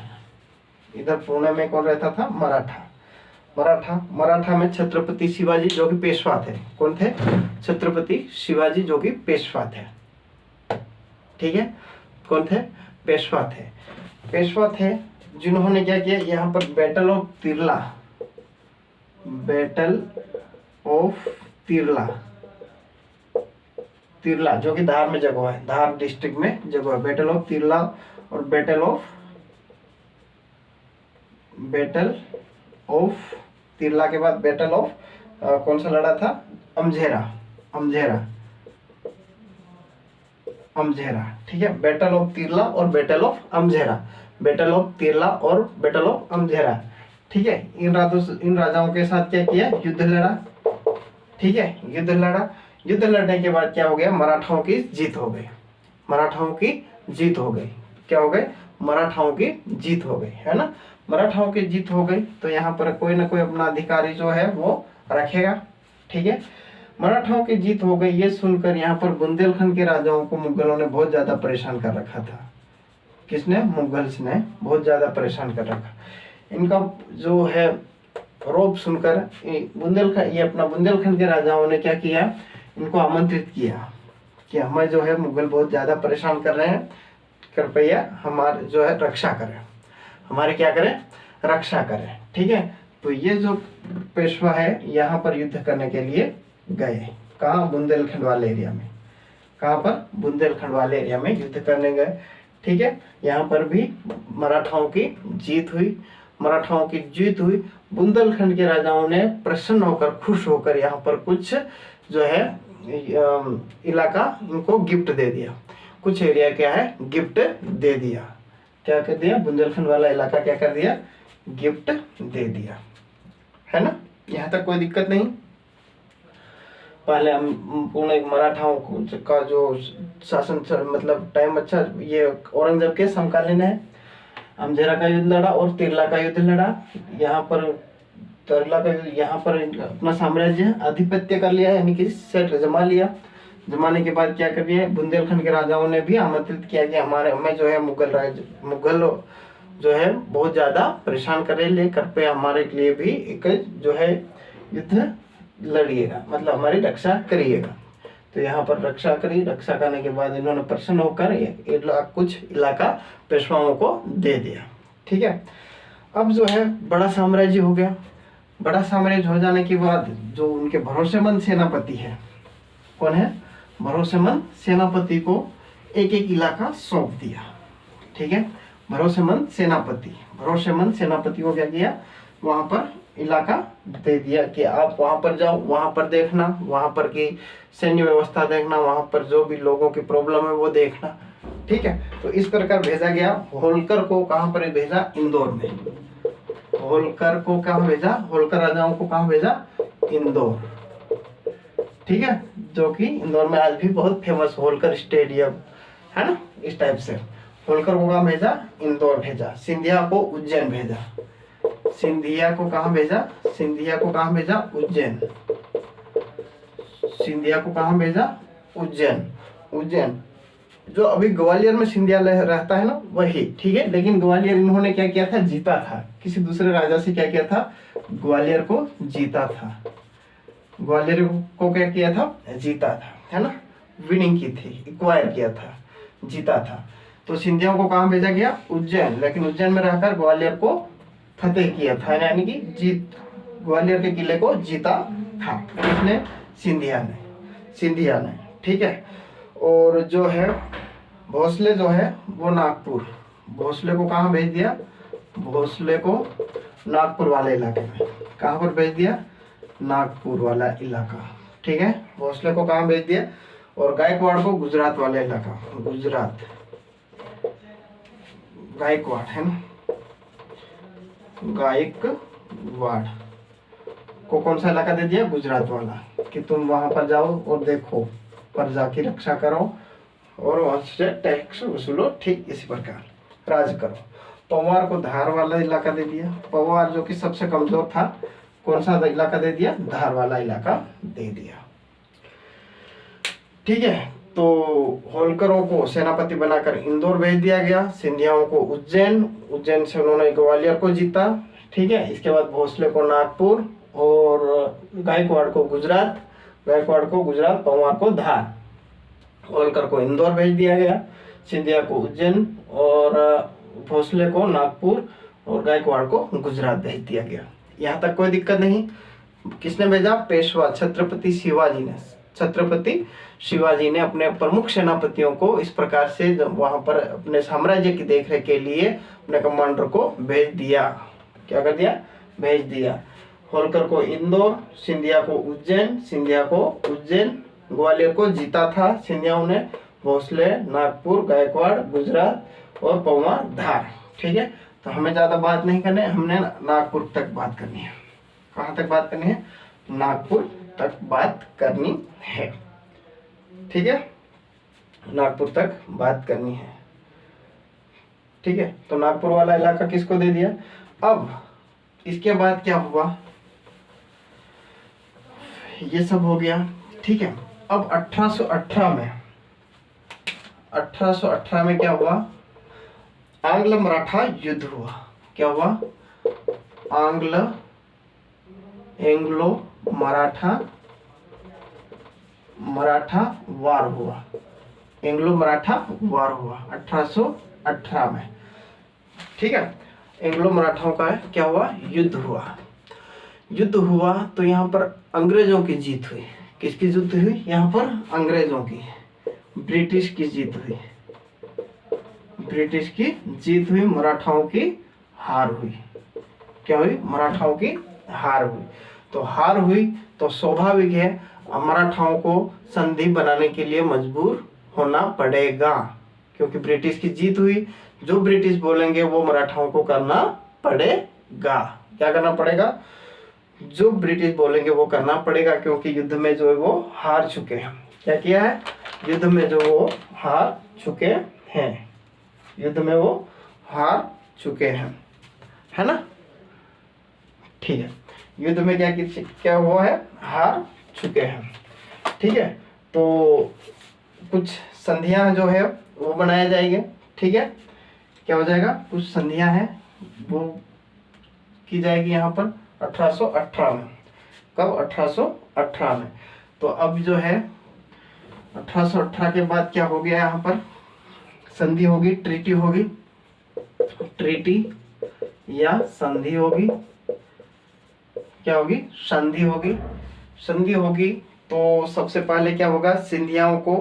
इधर पुणे में कौन रहता था, मराठा, मराठा, मराठा में छत्रपति शिवाजी जो कि पेशवा थे, कौन थे, छत्रपति शिवाजी जो कि पेशवा थे, ठीक है, कौन थे, पेशवा थे, पेशवा थे, जिन्होंने क्या किया, यहाँ पर battle of Tirla, battle of Tirla, Tirla जो कि धार में जगह है, धार डिस्ट्रिक्ट में जगह है, बैटल ऑफ तिरला, और बैटल ऑफ तिरला के बाद बैटल ऑफ कौन सा लड़ा था, अमझेरा, अमझेरा, अमझेरा, ठीक है। बैटल ऑफ तिरला और battle of Amjhera, battle of Tirla और बैटल ऑफ अमझेरा, ठीक है। इन राजाओं के साथ क्या किया, युद्ध लड़ा, ठीक है, युद्ध लड़ा, युद्ध लड़ने के बाद क्या हो गया, मराठाओं की जीत हो गई, मराठाओं की जीत हो गई, क्या हो गई, मराठाओं की जीत हो गई, है ना, मराठाओं की जीत हो गई। तो यहाँ पर कोई ना कोई अपना अधिकारी जो है वो रखेगा, ठीक है। मराठाओं की जीत हो गई, ये सुनकर यहाँ पर बुंदेलखंड के राजाओं को मुगलों ने बहुत ज्यादा परेशान कर रखा था, किसने, मुगल्स ने बहुत ज्यादा परेशान कर रखा। इनका जो है रोब सुनकर बुंदेलखंड, ये अपना बुंदेलखंड के राजाओं ने क्या किया, इनको आमंत्रित किया कि हमें जो है मुगल बहुत ज्यादा परेशान कर रहे हैं, कृपया हमारे जो है रक्षा करें, हमारे क्या करें, रक्षा करें, ठीक है। तो ये जो पेशवा है यहाँ पर युद्ध करने के लिए गए, कहाँ, बुंदेलखंड वाले एरिया में, कहाँ पर, बुंदेलखंड वाले एरिया में युद्ध करने गए, ठीक है। यहाँ पर भी मराठाओं की जीत हुई, मराठाओं की जीत हुई। बुंदेलखंड के राजाओं ने प्रसन्न होकर, खुश होकर यहाँ पर कुछ जो है इलाका इनको गिफ्ट दे दिया, कुछ एरिया क्या है, गिफ्ट दे दिया, क्या कर दिया, बुंदेलखंड वाला इलाका क्या कर दिया, गिफ्ट दे दिया, है ना। यहाँ तक कोई दिक्कत नहीं। पहले हम पुणे मराठाओं का जो शासन मतलब टाइम अच्छा, ये औरंगजेब के समकालीन है, अमझेरा का युद्ध लड़ा और तिरला का युद्ध लड़ा, यहाँ पर तिरला का युद्ध, यहाँ पर अपना साम्राज्य आधिपत्य कर लिया, यानी कि सेट जमा लिया। जमाने के बाद क्या कर दिया, बुंदेलखंड के राजाओं ने भी आमंत्रित किया कि हमें जो है जो है बहुत ज़्यादा परेशान कर रहे कर पे हमारे लिए भी एक जो है युद्ध लड़िएगा, मतलब हमारी रक्षा करिएगा। तो यहाँ पर रक्षा करी, रक्षा करने के बाद इन्होंने प्रसन्न होकर कुछ इलाका पेशवाओं को दे दिया। ठीक है, अब जो है बड़ा साम्राज्य हो गया। बड़ा साम्राज्य हो जाने के बाद जो उनके भरोसेमंद सेनापति है, कौन है, भरोसेमंद सेनापति को एक एक इलाका सौंप दिया। ठीक है, भरोसेमंद सेनापति को क्या किया, वहां पर इलाका दे दिया कि आप वहां पर जाओ, वहां पर देखना, वहां पर की सैन्य व्यवस्था देखना, वहां पर जो भी लोगों की प्रॉब्लम है वो देखना। ठीक है, तो इस प्रकार भेजा गया। होलकर को कहां पर भेजा, इंदौर में। होलकर को कहां भेजा, होलकर राजाओं को कहां भेजा, इंदौर। ठीक है, जो कि इंदौर में आज भी बहुत फेमस होलकर स्टेडियम है ना, इस टाइप से। होलकर को कहां भेजा, इंदौर भेजा। सिंधिया को उज्जैन भेजा। सिंधिया को कहां भेजा, सिंधिया को कहां भेजा, उज्जैन। सिंधिया को कहां भेजा, उज्जैन। उज्जैन जो अभी ग्वालियर में सिंधिया रहता है ना, वही। ठीक है, लेकिन ग्वालियर इन्होंने क्या किया था, जीता था। किसी दूसरे राजा से क्या किया था, ग्वालियर को जीता था। ग्वालियर को क्या किया था, जीता था, है ना, विनिंग की थी, एक्वायर किया था, जीता था। तो सिंधिया को कहां भेजा गया, उज्जैन। लेकिन उज्जैन में रहकर ग्वालियर को फतेह किया था, यानी कि जीत, ग्वालियर के किले को जीता था। किसने, सिंधिया ने। ठीक है, और जो है भोसले जो है वो नागपुर। भोसले को कहाँ भेज दिया, भोसले को नागपुर वाले इलाके में। कहाँ पर भेज दिया, नागपुर वाला इलाका। ठीक है, भोसले को कहाँ भेज दिया। और गायकवाड़ को गुजरात वाला इलाका, गुजरात, गायकवाड़ है ना, गायकवाड़ को कौन सा इलाका दे दिया, गुजरात वाला, कि तुम वहां पर जाओ और देखो, प्रजा की रक्षा करो और वहां से टैक्स वसूलो। ठीक इसी प्रकार राज करो। पवार को धार वाला इलाका दे दिया। पवार जो कि सबसे कमजोर था, कौन सा इलाका दे दिया, धार वाला इलाका दे दिया। ठीक है, तो होलकरों को सेनापति बनाकर इंदौर भेज दिया गया। सिंधियाओं को उज्जैन, उज्जैन से उन्होंने ग्वालियर को जीता। ठीक है, इसके बाद भोसले को नागपुर और गायकवाड़ को गुजरात, पवार को धार, होलकर को इंदौर भेज दिया गया। सिंधिया को उज्जैन और भोसले को नागपुर और गायकवाड़ को गुजरात भेज दिया गया। यहाँ तक कोई दिक्कत नहीं। किसने भेजा, पेशवा छत्रपति शिवाजी ने। छत्रपति शिवाजी ने अपने प्रमुख सेनापतियों को इस प्रकार से वहां पर अपने साम्राज्य की देखरेख के लिए अपने कमांडर को भेज दिया। क्या कर दिया, भेज दिया। होलकर को इंदौर, सिंधिया को उज्जैन, ग्वालियर को जीता था सिंधियाओं ने, भोसले नागपुर, गायकवाड़ गुजरात और पवार धार। ठीक है, तो हमें ज्यादा बात नहीं करनी है, हमने नागपुर तक बात करनी है। कहाँ तक बात करनी है, नागपुर तक बात करनी है। ठीक है, नागपुर तक बात करनी है। ठीक है, तो नागपुर वाला इलाका किसको दे दिया। अब इसके बाद क्या हुआ, ये सब हो गया। ठीक है, अब 1818 में क्या हुआ, आंग्ल मराठा युद्ध हुआ। क्या हुआ, एंग्लो मराठा वार हुआ। एंग्लो मराठा वार हुआ 1818 में। ठीक है, एंग्लो मराठाओं का क्या हुआ, युद्ध हुआ। तो यहाँ पर अंग्रेजों की जीत हुई। किसकी जीत हुई, यहाँ पर अंग्रेजों की, ब्रिटिश की जीत हुई। मराठाओं की हार हुई। क्या हुई, मराठाओं की हार हुई। तो हार हुई तो स्वाभाविक है मराठाओं को संधि बनाने के लिए मजबूर होना पड़ेगा, क्योंकि ब्रिटिश की जीत हुई। जो ब्रिटिश बोलेंगे वो मराठाओं को करना पड़ेगा। क्या करना पड़ेगा, जो ब्रिटिश बोलेंगे वो करना पड़ेगा, क्योंकि युद्ध में जो है वो हार चुके हैं। क्या किया है, युद्ध में जो वो हार चुके हैं, है ना। ठीक है, युद्ध में क्या हुआ है, हार चुके हैं। ठीक है, तो कुछ संधियां जो है वो बनाए जाएंगे। ठीक है, क्या हो जाएगा, कुछ संधियां हैं वो की जाएगी यहाँ पर 1818 में। कब, 1818 में। तो अब जो है 1818 के बाद क्या हो गया, यहाँ पर संधि होगी, ट्रीटी होगी, ट्रीटी या संधि होगी, क्या होगी, संधि होगी। संधि होगी तो सबसे पहले क्या होगा, सिंधियाओं को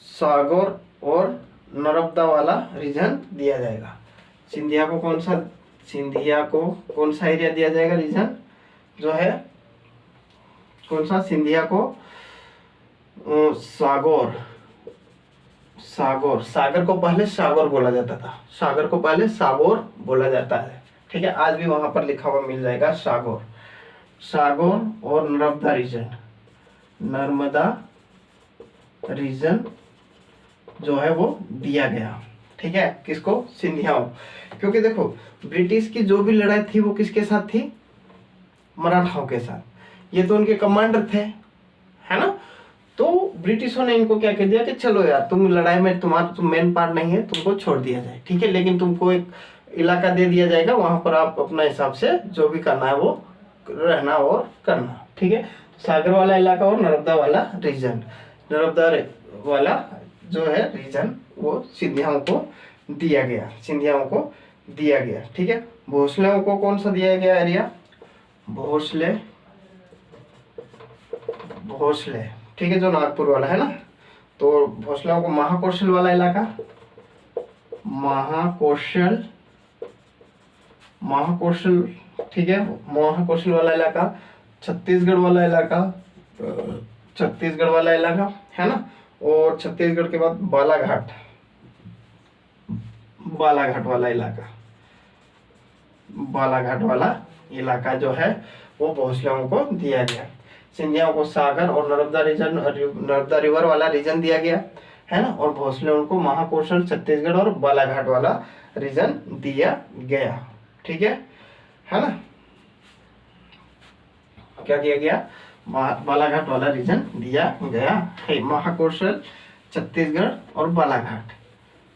सागौर और नर्मदा वाला रीजन दिया जाएगा। सिंधिया को कौन सा, सिंधिया को कौन सा एरिया दिया जाएगा, रीजन जो है कौन सा, सिंधिया को सागौर, सागौर, सागर को पहले सागौर बोला जाता था, सागर को पहले सागौर बोला जाता है, ठीक है। आज भी वहां पर लिखा हुआ मिल जाएगा सागौर, सागौर और नर्मदा रीजन, नर्मदा रीजन जो है वो दिया गया, ठीक है। किसको, सिंधियाओं। क्योंकि देखो ब्रिटिश की जो भी लड़ाई थी वो किसके साथ थी, मराठाओं के साथ। ये तो उनके कमांडर थे, है ना। तो ब्रिटिशों ने इनको क्या कह दिया कि चलो यार तुम लड़ाई में तुम मेन पार्ट नहीं है, तुमको छोड़ दिया जाए, ठीक है। लेकिन तुमको एक इलाका दे दिया जाएगा, वहां पर आप अपना हिसाब से जो भी करना है वो रहना और करना, ठीक है। सागर वाला इलाका और नर्मदा वाला रीजन, नर्मदा वाला जो है रीजन वो सिंधियाओं को दिया गया, सिंधियाओं को दिया गया, ठीक है। भोसलेओं को कौन सा दिया गया एरिया, भोसले, भोसले, ठीक है, जो नागपुर वाला है ना। तो भोसलेओं को महाकौशल वाला इलाका, महाकौशल, महाकौशल, ठीक है, महाकौशल वाला इलाका, छत्तीसगढ़ वाला इलाका, छत्तीसगढ़ वाला इलाका है ना। और छत्तीसगढ़ के बाद बालाघाट, बालाघाट वाला इलाका, बालाघाट वाला इलाका जो है वो भोसलेओं को दिया गया। सिंधियाओं को सागर और नर्मदा रीजन, नर्मदा रिवर वाला रीजन दिया गया है ना। और भोसलेओं को महाकौशल, छत्तीसगढ़ और बालाघाट वाला रीजन दिया गया, ठीक है ना। क्या दिया गया, बालाघाट वाला रीजन दिया गया है, महाकौशल, छत्तीसगढ़ और बालाघाट,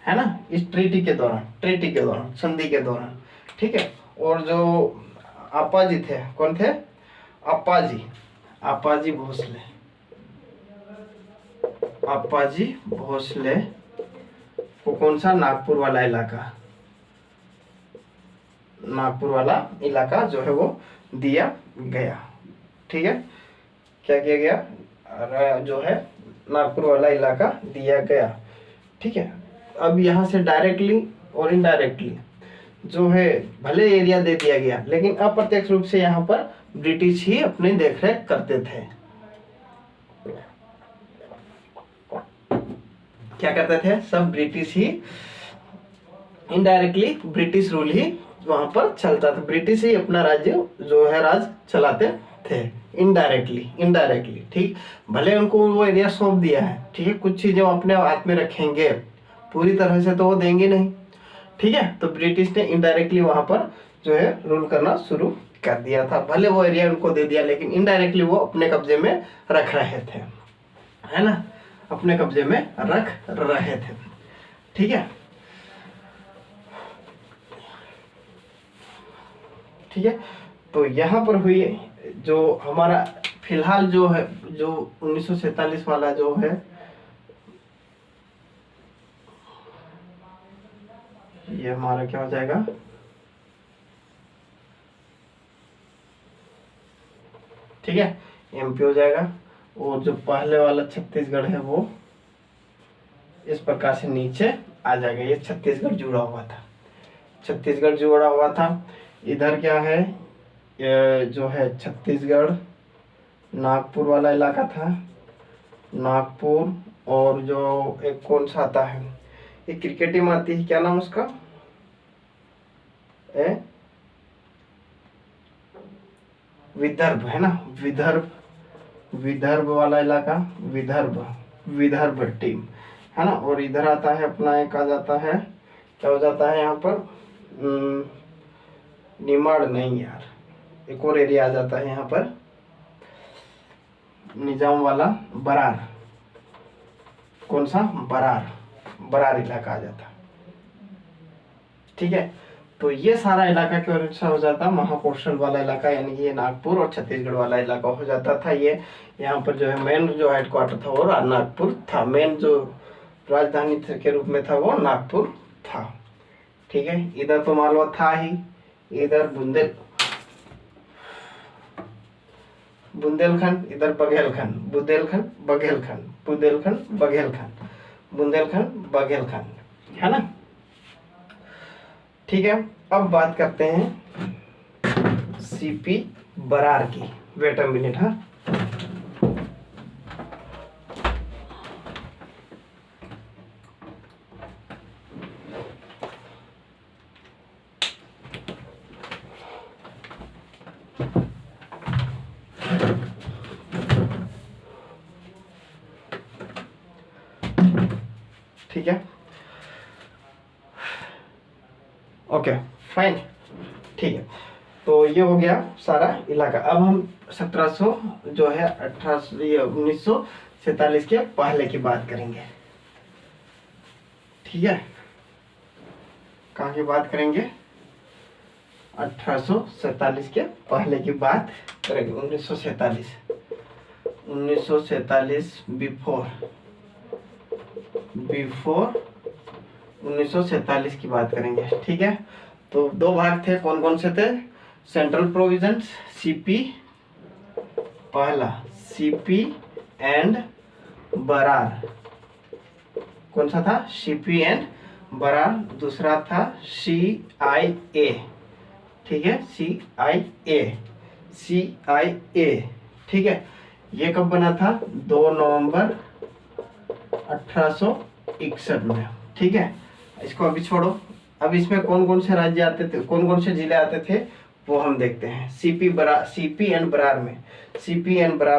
है ना। इस ट्रीटी के दौरान, ट्रीटी के दौरान, संधि के दौरान, ठीक है। और जो अप्पाजी थे, कौन थे, अप्पाजी, अप्पाजी भोसले, अप्पाजी भोसले को कौन सा, नागपुर वाला इलाका, नागपुर वाला इलाका जो है वो दिया गया, ठीक है। क्या किया गया, जो है नागपुर वाला इलाका दिया गया, ठीक है। अब यहाँ से डायरेक्टली और इनडायरेक्टली जो है भले एरिया दे दिया गया, लेकिन अप्रत्यक्ष रूप से यहाँ पर ब्रिटिश ही अपनी देखरेख करते थे। क्या करते थे, सब ब्रिटिश ही, इनडायरेक्टली ब्रिटिश रूल ही वहां पर चलता था, ब्रिटिश ही अपना राज्य जो है राज चलाते थे, इनडायरेक्टली, इनडायरेक्टली, ठीक। भले उनको वो एरिया सौंप दिया है, ठीक है, कुछ चीजें अपने हाथ में रखेंगे, पूरी तरह से तो वो देंगे नहीं, ठीक है। तो ब्रिटिश ने इनडायरेक्टली वहां पर जो है रूल करना शुरू कर दिया था। भले वो एरिया उनको दे दिया, लेकिन इनडायरेक्टली वो अपने कब्जे में रख रहे थे, है ना, अपने कब्जे में रख रहे थे, ठीक है, ठीक है। तो यहाँ पर हुई जो हमारा फिलहाल जो है, जो 1947 वाला जो है, ये हमारा क्या हो जाएगा, ठीक है, एमपी हो जाएगा। और जो पहले वाला छत्तीसगढ़ है वो इस प्रकार से नीचे आ जाएगा। ये छत्तीसगढ़ जुड़ा हुआ था, छत्तीसगढ़ जुड़ा हुआ था। इधर क्या है, ये जो है छत्तीसगढ़, नागपुर वाला इलाका था, नागपुर। और जो एक कौन सा आता है, ये क्रिकेट टीम आती है, क्या नाम उसका, विदर्भ, है ना, विदर्भ, विदर्भ वाला इलाका, विदर्भ, विदर्भ टीम, है ना। और इधर आता है अपना, एक आ जाता है, क्या हो जाता है यहाँ पर, निमाड़ नहीं यार, एक और एरिया आ जाता है यहाँ पर, निजाम वाला, बरार, कौन सा, बरार, बरार इलाका आ जाता है, ठीक है। तो ये सारा इलाका क्यों सा हो जाता महाकोशल वाला इलाका, यानी कि ये नागपुर और छत्तीसगढ़ वाला इलाका हो जाता था। ये यहाँ पर जो है मेन जो हेडक्वार्टर था वो नागपुर था, मेन जो राजधानी के रूप में था वो नागपुर था। ठीक है, इधर तो मालवा था ही, इधर बुंदेलखंड, इधर बघेलखंड, बुंदेलखंड बघेलखंड, बुंदेलखंड बघेलखंड, बुंदेलखंड बघेलखंड, है ना। ठीक है, अब बात करते हैं सीपी बरार की। Wait a minute. हाँ, ठीक है, ओके फाइन। ठीक है, तो ये हो गया सारा इलाका। अब हम 1700 जो है 1800 ये 1947 के पहले की बात करेंगे। ठीक है, कहाँ की बात करेंगे? 1847 के पहले की बात करेंगे। 1947 बिफोर 1947 की बात करेंगे। ठीक है, तो दो भाग थे, कौन कौन से थे? सेंट्रल प्रोविजंस सीपी, पहला सीपी एंड बरार, कौन सा था? CP and Berar. दूसरा था CIA। ठीक है, CIA। ठीक है, ये कब बना था? 2 नवंबर 1861 में। ठीक है, इसको अभी छोड़ो। अब इसमें कौन कौन से राज्य आते थे, कौन कौन से जिले आते थे वो हम देखते हैं। सीपी एंड बरार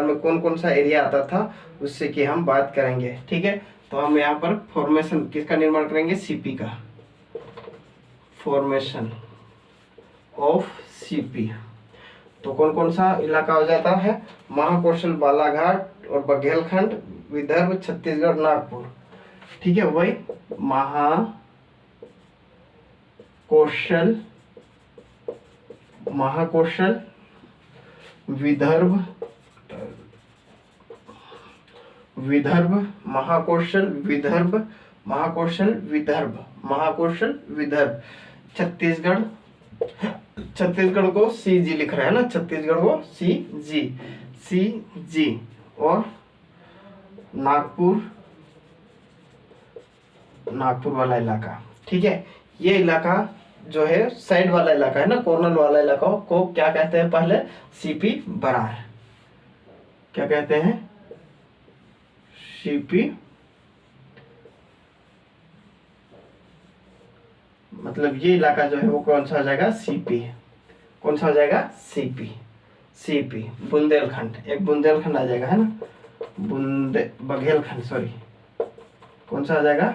में कौन कौन सा एरिया आता था उससे की हम बात करेंगे। ठीक है, तो हम यहाँ पर फॉर्मेशन किसका निर्माण करेंगे? सीपी का, फॉर्मेशन ऑफ सीपी। तो कौन कौन सा इलाका हो जाता है? महाकौशल, बालाघाट और बघेलखंड, विदर्भ, छत्तीसगढ़, नागपुर। ठीक है, वही महाकौशल, विदर्भ, महाकौशल विदर्भ, छत्तीसगढ़ को CG लिख रहा है ना, छत्तीसगढ़ को CG, और नागपुर वाला इलाका। ठीक है, ये इलाका जो है साइड वाला इलाका है ना, कॉर्नर वाला इलाका को क्या कहते हैं? पहले सीपी बरार। क्या कहते हैं? सीपी, मतलब ये इलाका जो है वो कौन सा हो जाएगा? सीपी। कौन सा हो जाएगा? सीपी। बुंदेलखंड, एक बुंदेलखंड आ जाएगा, है ना, बघेलखंड, सॉरी, कौन सा आ जाएगा?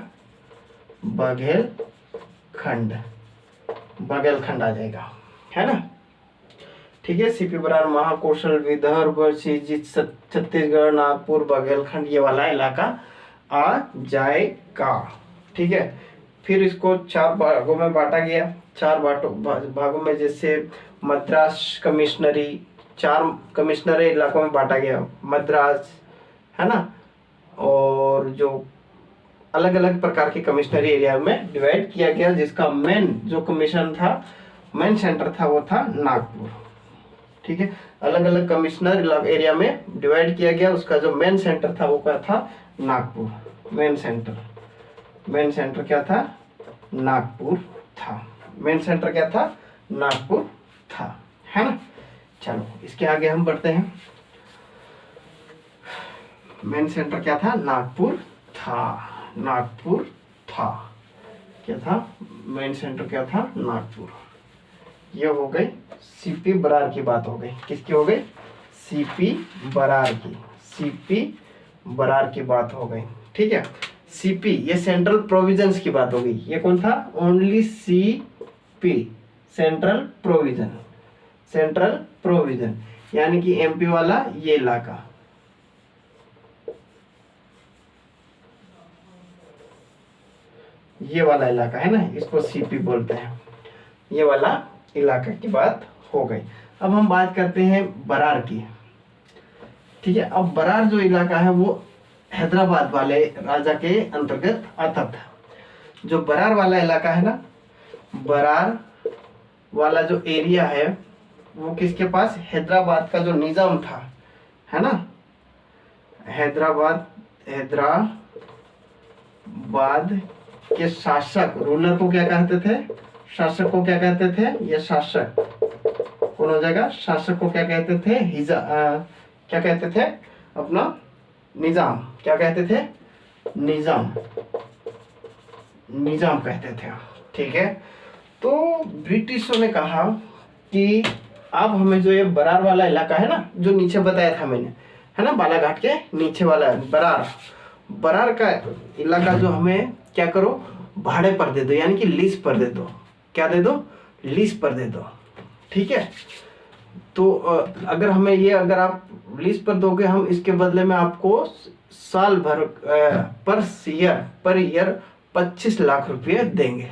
बघेलखंड आ जाएगा, है ना। ठीक है, सीपी बरार, महाकौशल, विदर्भ, छत्तीसगढ़, नागपुर, बघेलखंड, ये वाला इलाका आ जाएगा। ठीक है, फिर इसको 4 भागों में बांटा गया। 4 भागों में, जैसे मद्रास कमिश्नरी, 4 कमिश्नरी इलाकों में बांटा गया, मद्रास, है ना, और जो अलग अलग प्रकार के कमिश्नरी एरिया में डिवाइड किया गया, जिसका मेन जो कमीशन था, मेन सेंटर था, वो था नागपुर। ठीक है, अलग अलग कमिश्नर एरिया में डिवाइड किया गया, उसका जो मेन सेंटर था वो क्या था? नागपुर। मेन सेंटर क्या था? नागपुर था। मेन सेंटर क्या था? नागपुर था, है ना। चलो इसके आगे हम बढ़ते हैं। मेन सेंटर क्या था? नागपुर था। क्या था? मेन सेंटर क्या था? नागपुर। ये हो गई सीपी बरार की बात हो गई। किसकी हो गई? सीपी बरार की बात हो गई। ठीक है, सीपी, ये सेंट्रल प्रोविजंस की बात हो गई। ये कौन था? ओनली सीपी, सेंट्रल प्रोविजन, यानी कि MP वाला ये इलाका। ये वाला इलाका है ना, इसको सीपी बोलते हैं। ये वाला इलाका की बात हो गई। अब हम बात करते हैं बरार की। ठीक है, अब बरार जो इलाका है वो हैदराबाद वाले राजा के अंतर्गत आता था। जो बरार वाला इलाका है ना, बरार वाला जो एरिया है वो किसके पास, हैदराबाद का जो निजाम था, है ना, हैदराबाद के शासक, रूलर को क्या कहते थे, शासक को क्या कहते थे, ये शासक कौन हो जाएगा, शासक को क्या कहते थे, क्या कहते थे, अपना निजाम, क्या कहते थे, निजाम कहते थे। ठीक है, तो ब्रिटिशों ने कहा कि अब हमें जो ये बरार वाला इलाका है ना, जो नीचे बताया था मैंने, है ना, बालाघाट के नीचे वाला बरार का इलाका जो हमें क्या करो, भाड़े पर दे दो, यानी कि लीज पर दे दो। क्या दे दो, लीज पर दे दो। ठीक है, तो अगर हमें ये, अगर आप लीज पर दोगे, हम इसके बदले में आपको साल भर पर ईयर 25 लाख रुपये देंगे।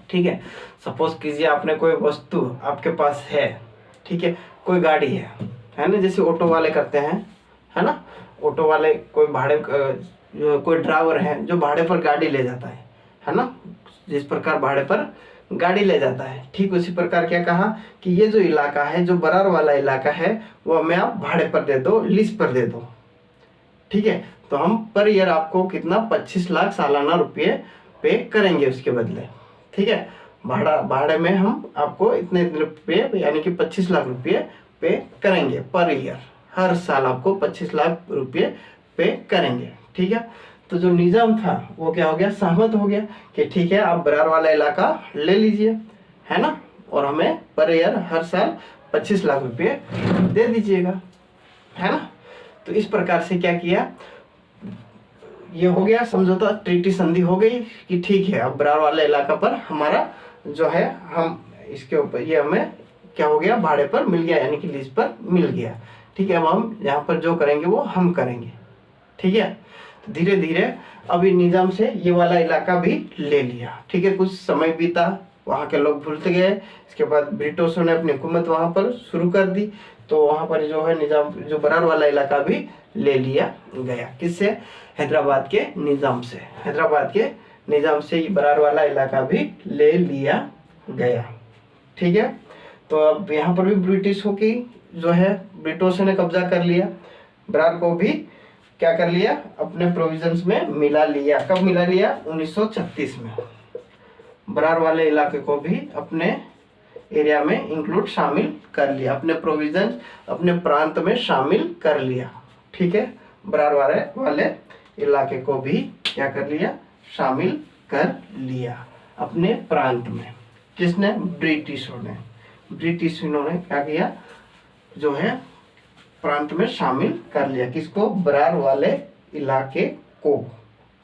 ठीक है, सपोज कीजिए आपने कोई वस्तु आपके पास है, ठीक है, कोई गाड़ी है ना, जैसे ऑटो वाले करते हैं, है ना, ऑटो वाले कोई भाड़े, कोई ड्राइवर है जो भाड़े पर गाड़ी ले जाता है ना, जिस प्रकार भाड़े पर गाड़ी ले जाता है, ठीक उसी प्रकार क्या कहा कि ये जो इलाका है, जो बरार वाला इलाका है, वो हमें आप भाड़े पर दे दो, लीज पर दे दो। ठीक है, तो हम पर ईयर आपको कितना, 25 लाख सालाना रुपये पे करेंगे उसके बदले। ठीक है, भाड़े में हम आपको इतने रुपये, यानी कि 25 लाख रुपये पे करेंगे पर ईयर, हर साल आपको 25 लाख रुपये पे करेंगे। ठीक है, तो जो निजाम था वो क्या हो गया, सहमत हो गया कि ठीक है, आप बरार वाला इलाका ले लीजिए, है ना, और हमें पर ईयर हर साल 25 लाख रुपये दे दीजिएगा, है ना। तो इस प्रकार से क्या किया, ये हो गया समझौता, ट्रीटी संधि हो गई कि ठीक है, अब बरार वाला इलाका पर हमारा जो है, हम इसके ऊपर ये हमें क्या हो गया, भाड़े पर मिल गया, यानी कि लीज पर मिल गया। ठीक है, अब हम यहाँ पर जो करेंगे वो हम करेंगे। ठीक है, तो धीरे धीरे अभी निजाम से ये वाला इलाका भी ले लिया। ठीक है, कुछ समय बीता, वहाँ के लोग भूलते गए। इसके बाद ब्रिटिशों ने अपनी हुकूमत वहाँ पर शुरू कर दी, तो वहाँ पर जो है निजाम, जो बरार वाला इलाका भी ले लिया गया। किससे, हैदराबाद के निजाम से, हैदराबाद के निजाम से ये बरार वाला इलाका भी ले लिया गया। ठीक है, तो अब यहाँ पर भी ब्रिटिशों की जो है, ब्रिटिशों ने कब्जा कर लिया, बरार को भी क्या कर लिया, अपने प्रोविजंस में मिला लिया। कब मिला लिया, 1936 में बरार वाले इलाके को भी अपने एरिया में इंक्लूड, शामिल कर लिया, अपने प्रोविजंस, अपने प्रांत में शामिल कर लिया। ठीक है, बरार वाले इलाके को भी क्या कर लिया, शामिल कर लिया अपने प्रांत में। किसने, ब्रिटिशों ने। ब्रिटिशों ने क्या किया, जो है प्रांत में शामिल कर लिया। किसको, बरार वाले इलाके को,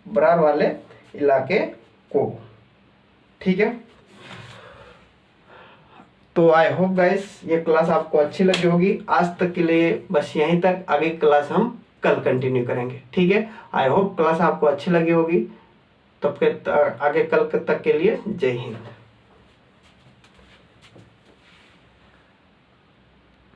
बरार वाले इलाके को। ठीक है, तो आई होप गाइस ये क्लास आपको अच्छी लगी होगी। आज तक के लिए बस यहीं तक, आगे क्लास हम कल कंटिन्यू करेंगे। ठीक है, आई होप क्लास आपको अच्छी लगी होगी। तब के आगे कल तक के लिए जय हिंद।